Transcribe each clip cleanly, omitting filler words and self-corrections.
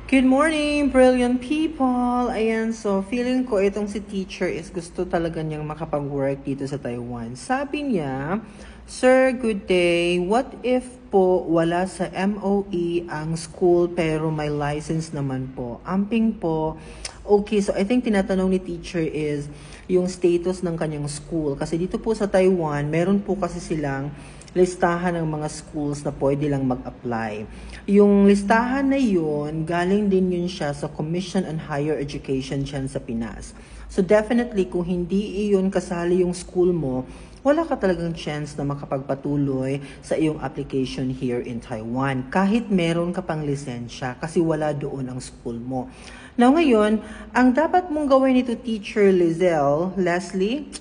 Good morning, brilliant people! Ayan, so feeling ko itong si teacher is gusto talaga niyang makapag-work dito sa Taiwan. Sabi niya, Sir, good day. What if po wala sa MOE ang school pero may license naman po? Amping po. Okay, so I think tinatanong ni teacher is yung status ng kanyang school. Kasi dito po sa Taiwan, meron po kasi silang listahan ng mga schools na pwede lang mag-apply. Yung listahan na yun, galing din yun siya sa Commission on Higher Education dyan sa Pinas. So definitely, kung hindi iyon kasali yung school mo, wala ka talagang chance na makapagpatuloy sa iyong application here in Taiwan. Kahit meron ka pang lisensya kasi wala doon ang school mo. Now ngayon, ang dapat mong gawin nito Teacher Leslie,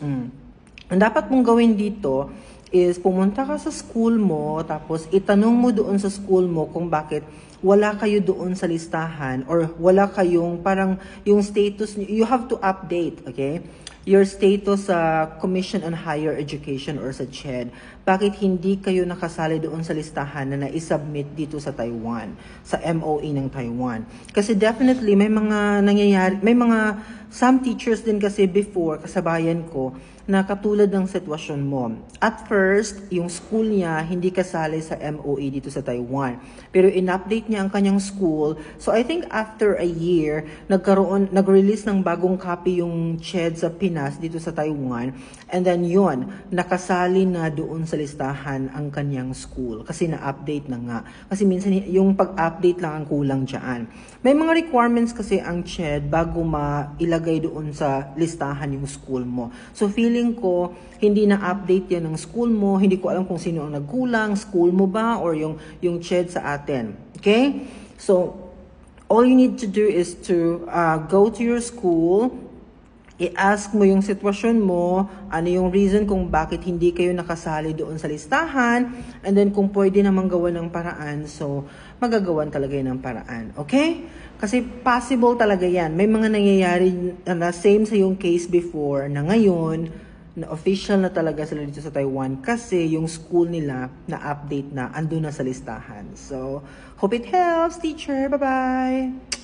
ang dapat mong gawin dito is pumunta ka sa school mo, tapos itanong mo doon sa school mo kung bakit wala kayo doon sa listahan or wala kayong parang yung status, you have to update, okay? Your status sa Commission on Higher Education or sa CHED. Bakit hindi kayo nakasali doon sa listahan na na-submit dito sa Taiwan, sa MOE ng Taiwan? Kasi definitely may mga nangyayari, may mga some teachers din kasi before, kasabayan ko, na katulad ng sitwasyon mo. At first, yung school niya hindi kasali sa MOE dito sa Taiwan. Pero in-update niya ang kanyang school. So I think after a year, nag-release ng bagong copy yung CHED sa Pinas dito sa Taiwan. And then yun, nakasali na doon sa listahan ang kanyang school. Kasi na-update na nga. Kasi minsan yung pag-update lang ang kulang dyan. May mga requirements kasi ang CHED bago mailagay doon sa listahan yung school mo. So feeling ko, hindi na-update yan ng school mo. Hindi ko alam kung sino ang nagkulang, school mo ba or yung CHED sa atin. Okay? So, all you need to do is to go to your school, i-ask mo yung sitwasyon mo, ano yung reason kung bakit hindi kayo nakasali doon sa listahan, and then kung pwede namang gawa ng paraan, so magagawan talaga yun ng paraan. Okay? Kasi possible talaga yan. May mga nangyayari na same sa yung case before na ngayon, na official na talaga sila dito sa Taiwan kasi yung school nila na update na, ando na sa listahan. So, hope it helps, teacher. Bye-bye!